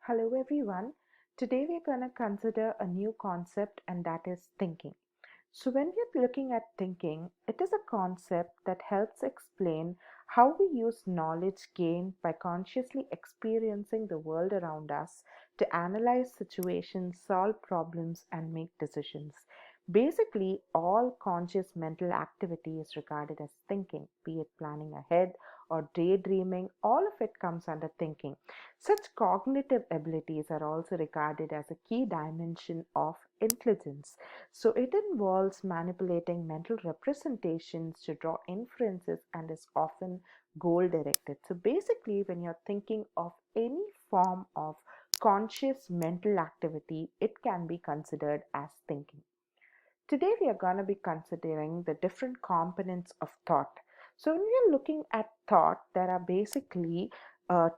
Hello everyone. Today we're going to consider a new concept, and that is thinking. So when we're looking at thinking, it is a concept that helps explain how we use knowledge gained by consciously experiencing the world around us to analyze situations, solve problems, and make decisions. Basically, all conscious mental activity is regarded as thinking, be it planning ahead or daydreaming, all of it comes under thinking. Such cognitive abilities are also regarded as a key dimension of intelligence. So it involves manipulating mental representations to draw inferences and is often goal directed. So basically, when you're thinking of any form of conscious mental activity, it can be considered as thinking. Today, we are going to be considering the different components of thought. So, when we are looking at thought, there are basically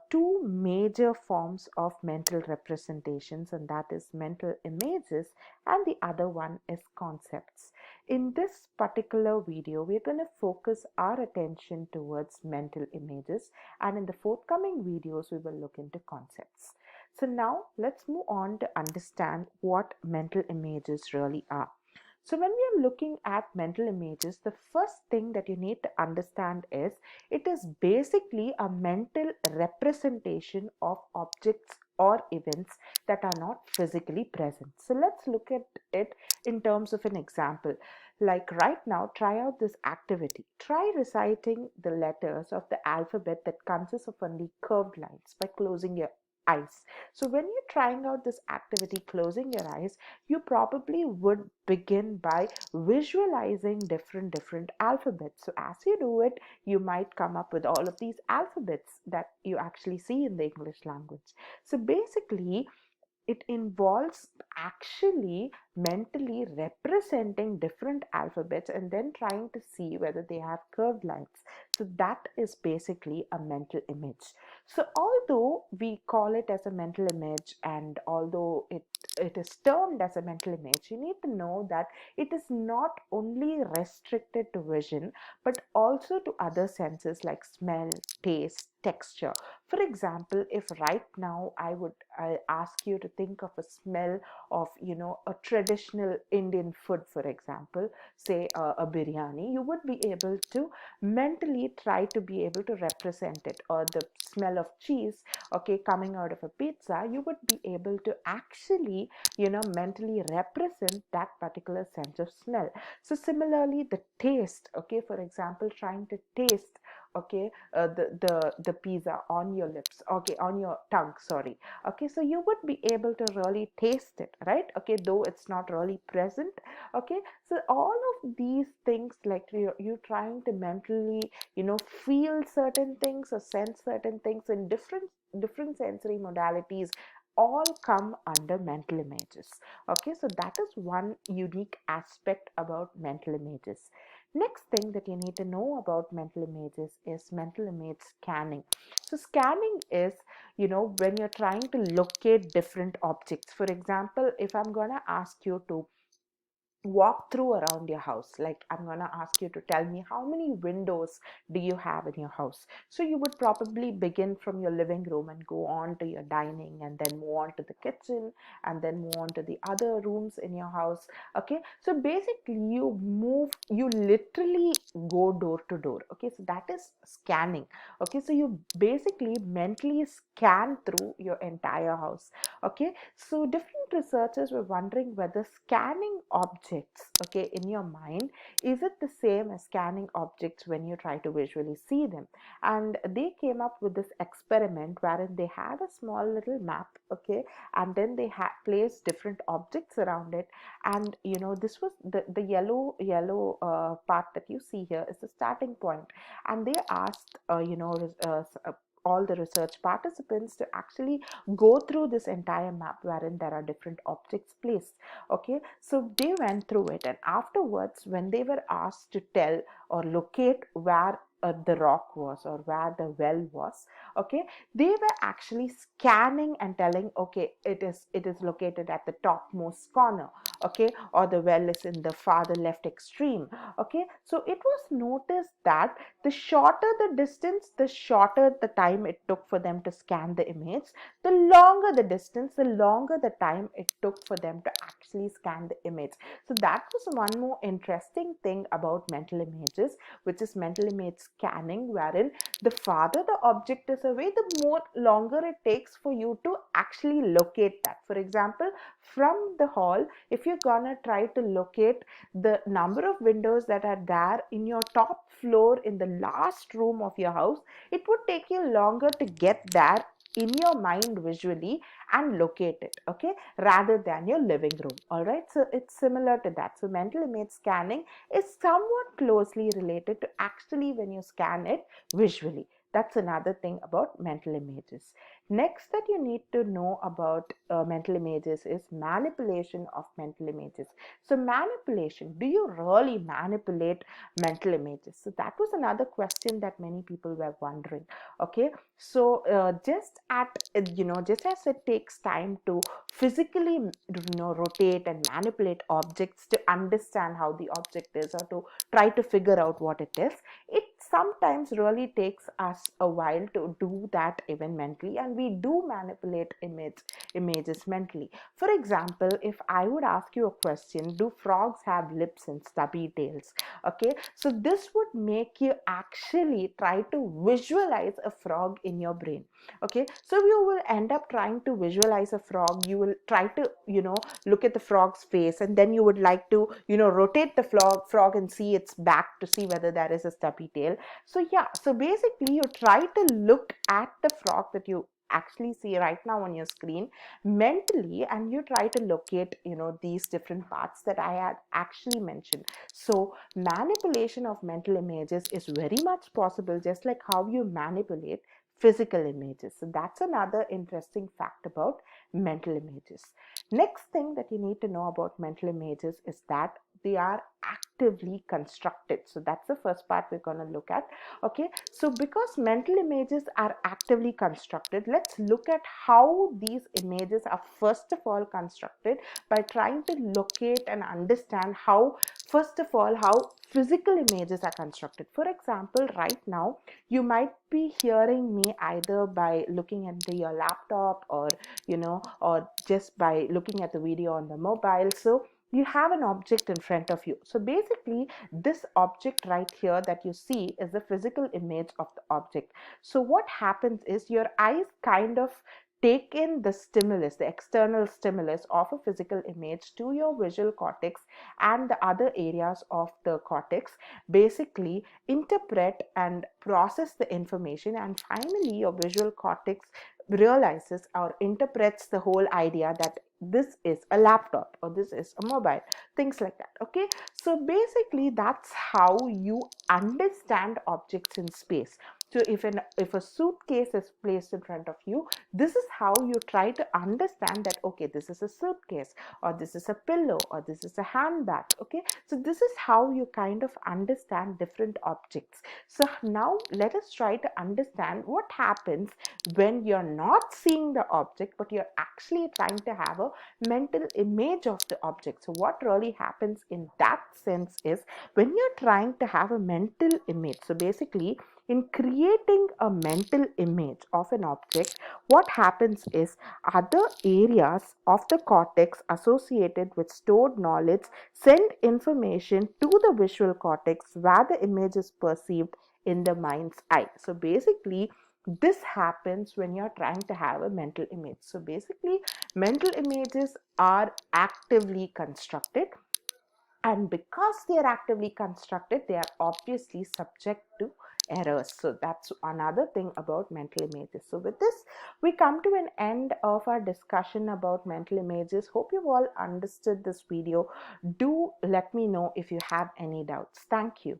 two major forms of mental representations, and that is mental images, and the other one is concepts. In this particular video, we're going to focus our attention towards mental images, and in the forthcoming videos, we will look into concepts. So, now let's move on to understand what mental images really are. So, when we are looking at mental images, the first thing that you need to understand is it is basically a mental representation of objects or events that are not physically present. So, let's look at it in terms of an example. Like right now, try out this activity. Try reciting the letters of the alphabet that consists of only curved lines by closing your eyes. So, when you're trying out this activity, closing your eyes, you probably would begin by visualizing different alphabets. So as you do it, you might come up with all of these alphabets that you actually see in the English language. So basically, it involves actually mentally representing different alphabets and then trying to see whether they have curved lines. So that is basically a mental image. So although we call it as a mental image, and although it is termed as a mental image, you need to know that it is not only restricted to vision but also to other senses like smell, taste, texture. For example, if right now I ask you to think of a smell of, a traditional Indian food, for example, say a biryani, you would be able to mentally try to be able to represent it. Or the smell of cheese, okay, coming out of a pizza, you would be able to actually, mentally represent that particular sense of smell. So similarly, the taste, okay, for example, trying to taste, okay, the pizza on your lips, okay, on your tongue, sorry, okay, so you would be able to really taste it, right? Okay, though it's not really present. Okay, so all of these things, like you trying to mentally, feel certain things or sense certain things in different sensory modalities, all come under mental images. Okay, so that is one unique aspect about mental images. Next thing that you need to know about mental images is mental image scanning. So scanning is, when you're trying to locate different objects. For example, if I'm going to ask you to walk through around your house, like I'm going to ask you to tell me how many windows do you have in your house. So you would probably begin from your living room and go on to your dining, and then move on to the kitchen, and then move on to the other rooms in your house. Okay, so basically you literally go door to door. Okay, so that is scanning. Okay, so you basically mentally scan through your entire house. Okay, so different researchers were wondering whether scanning objects, okay, in your mind, is it the same as scanning objects when you try to visually see them. And they came up with this experiment wherein they had a small little map, okay, and then they had placed different objects around it. And this was the yellow part that you see here is the starting point. And they asked all the research participants to actually go through this entire map wherein there are different objects placed. Okay, so they went through it, and afterwards when they were asked to tell or locate where the rock was or where the well was. Okay, they were actually scanning and telling, okay, it is located at the topmost corner, okay, or the well is in the farther left extreme. Okay, so it was noticed that the shorter the distance, the shorter the time it took for them to scan the image. The longer the distance, the longer the time it took for them to actually scan the image. So that was one more interesting thing about mental images, which is mental image scanning, wherein the farther the object is away, the more longer it takes for you to actually locate that. For example, from the hall, if you're gonna try to locate the number of windows that are there in your top floor in the last room of your house, it would take you longer to get there in your mind visually and locate it, okay, rather than your living room. All right, so it's similar to that. So mental image scanning is somewhat closely related to actually when you scan it visually. That's another thing about mental images. Next that you need to know about mental images is manipulation of mental images. So manipulation, do you really manipulate mental images? So that was another question that many people were wondering. Okay, so just as it takes time to physically rotate and manipulate objects to understand how the object is or to try to figure out what it is, it sometimes really takes us a while to do that even mentally, and we do manipulate images mentally. For example, if I would ask you a question, do frogs have lips and stubby tails? Okay, so this would make you actually try to visualize a frog in your brain. Okay, so you will end up trying to visualize a frog. You will try to look at the frog's face, and then you would like to rotate the frog and see its back to see whether there is a stubby tail. So yeah, so basically you try to look at the frog that you actually see right now on your screen mentally, and you try to locate these different parts that I had actually mentioned. So manipulation of mental images is very much possible, just like how you manipulate physical images. So that's another interesting fact about mental images. Next thing that you need to know about mental images is that they are actively constructed. So that's the first part we're going to look at. Okay, so because mental images are actively constructed, let's look at how these images are first of all constructed by trying to locate and understand how, first of all, how physical images are constructed. For example, right now you might be hearing me either by looking at your laptop or just by looking at the video on the mobile. So you have an object in front of you. So basically this object right here that you see is the physical image of the object. So what happens is your eyes kind of take in the stimulus, the external stimulus of a physical image to your visual cortex, and the other areas of the cortex basically interpret and process the information, and finally your visual cortex realizes or interprets the whole idea that this is a laptop or this is a mobile, things like that. Okay, so basically that's how you understand objects in space. So if a suitcase is placed in front of you, this is how you try to understand that, okay, this is a suitcase, or this is a pillow, or this is a handbag. Okay, so this is how you kind of understand different objects. So now let us try to understand what happens when you're not seeing the object, but you're actually trying to have a mental image of the object. So what really happens in that sense is, when you're trying to have a mental image, so basically in creating a mental image of an object, what happens is other areas of the cortex associated with stored knowledge send information to the visual cortex where the image is perceived in the mind's eye. So basically this happens when you're trying to have a mental image. So basically mental images are actively constructed, and because they are actively constructed, they are obviously subject to errors. So that's another thing about mental images. So with this, we come to an end of our discussion about mental images. Hope you've all understood this video. Do let me know if you have any doubts. Thank you.